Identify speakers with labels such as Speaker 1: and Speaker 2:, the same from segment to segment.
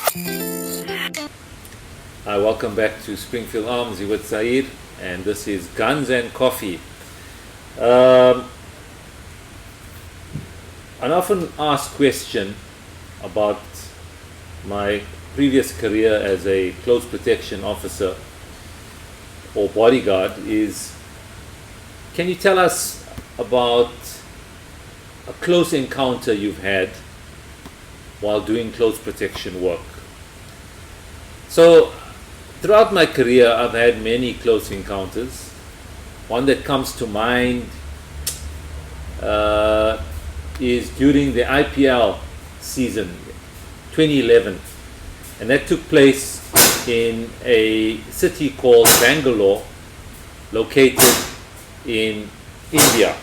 Speaker 1: Hi, welcome back to Springfield Arms with Saeed, and this is Guns and Coffee. An often asked question about my previous career as a close protection officer or bodyguard is, can you tell us about a close encounter you've had while doing close protection work? So, throughout my career, I've had many close encounters. One that comes to mind is during the IPL season 2011, and that took place in a city called Bangalore, located in India.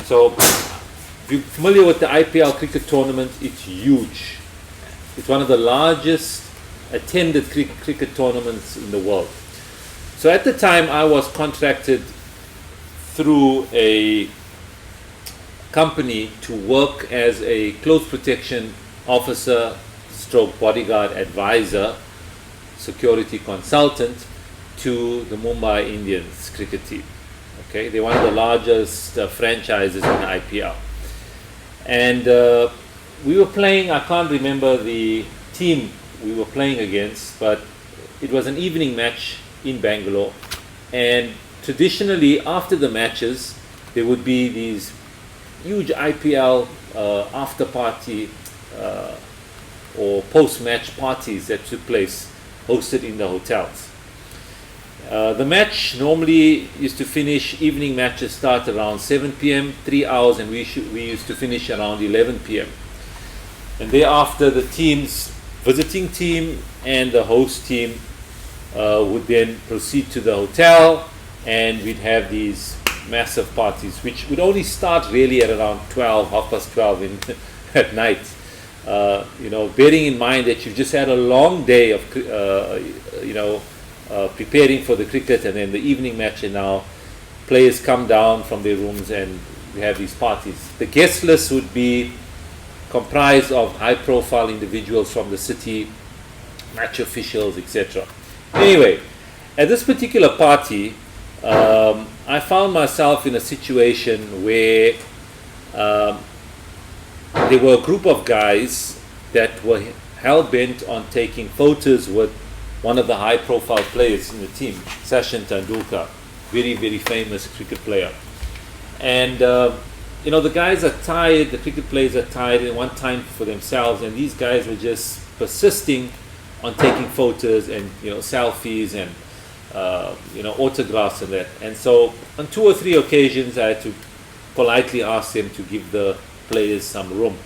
Speaker 1: So, if you're familiar with the IPL cricket tournament, it's huge. It's one of the largest attended cricket tournaments in the world. So at the time, I was contracted through a company to work as a close protection officer stroke bodyguard advisor, security consultant to the Mumbai Indians cricket team. Okay, they're one of the largest franchises in the IPL. And we were playing, I can't remember the team we were playing against, but it was an evening match in Bangalore, and traditionally after the matches there would be these huge IPL after party or post-match parties that took place, hosted in the hotels. The match normally used to finish, evening matches start around 7 p.m., 3 hours, and we used to finish around 11 p.m. And thereafter the teams, visiting team and the host team would then proceed to the hotel, and we'd have these massive parties which would only start really at around 12, half past 12 at night. Bearing in mind that you've just had a long day of preparing for the cricket and then the evening match, and now players come down from their rooms and we have these parties. The guest list would be comprised of high-profile individuals from the city, match officials, etc. Anyway, at this particular party, I found myself in a situation where there were a group of guys that were hell-bent on taking photos with one of the high-profile players in the team, Sachin Tendulkar, very, very famous cricket player. And the guys are tired, the cricket players are tired, and want time for themselves, and these guys were just persisting on taking photos and selfies and autographs and that. And so on 2 or 3 occasions I had to politely ask them to give the players some room.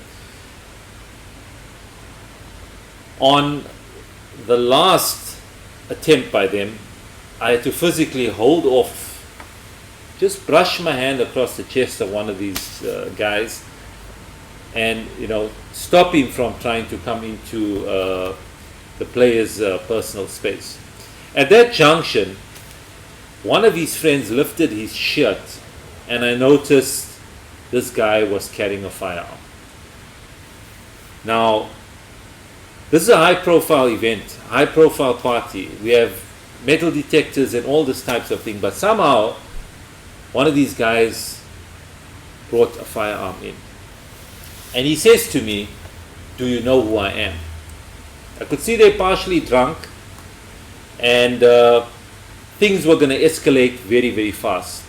Speaker 1: On the last attempt by them, I had to physically hold off, just brush my hand across the chest of one of these guys and stop him from trying to come into the player's personal space. At that junction, one of his friends lifted his shirt, and I noticed this guy was carrying a firearm. Now, this is a high-profile event, high-profile party. We have metal detectors and all these types of things, but somehow one of these guys brought a firearm in. And he says to me, "Do you know who I am?" I could see they're partially drunk, and things were going to escalate very, very fast.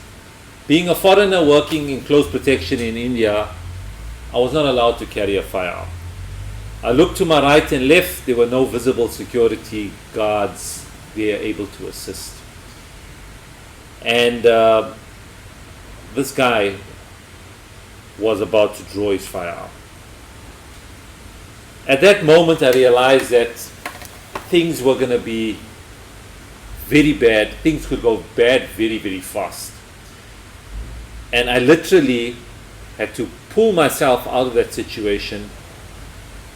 Speaker 1: Being a foreigner working in close protection in India, I was not allowed to carry a firearm. I looked to my right and left, there were no visible security guards there able to assist. And this guy was about to draw his firearm. At that moment, I realized that things were going to be very bad. Things could go bad very, very fast. And I literally had to pull myself out of that situation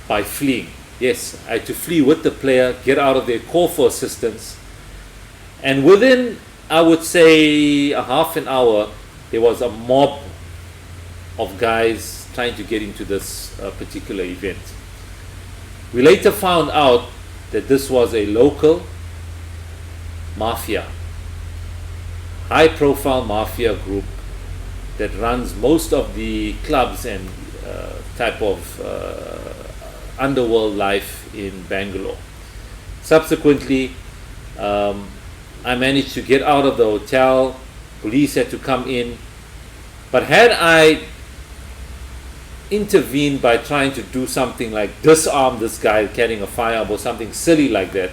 Speaker 1: by fleeing. Yes, I had to flee with the player, get out of there, call for assistance. And within, I would say, a half an hour, there was a mob of guys trying to get into this particular event. We later found out that this was a local mafia, high profile mafia group that runs most of the clubs and type of underworld life in Bangalore. Subsequently, I managed to get out of the hotel. Police had to come in. But had I intervened by trying to do something like disarm this guy carrying a firearm or something silly like that,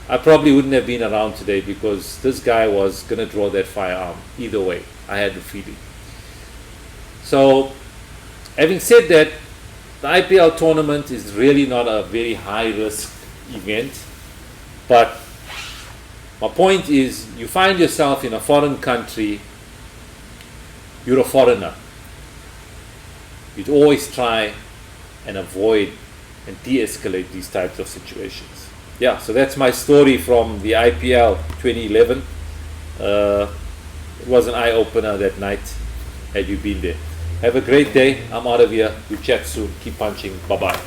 Speaker 1: I probably wouldn't have been around today, because this guy was going to draw that firearm either way. I had the feeling. So, having said that, the IPL tournament is really not a very high risk event, but my point is, you find yourself in a foreign country, you're a foreigner. You'd always try and avoid and de-escalate these types of situations. Yeah, so that's my story from the IPL 2011. It was an eye-opener that night, had you been there. Have a great day. I'm out of here. We chat soon. Keep punching. Bye-bye.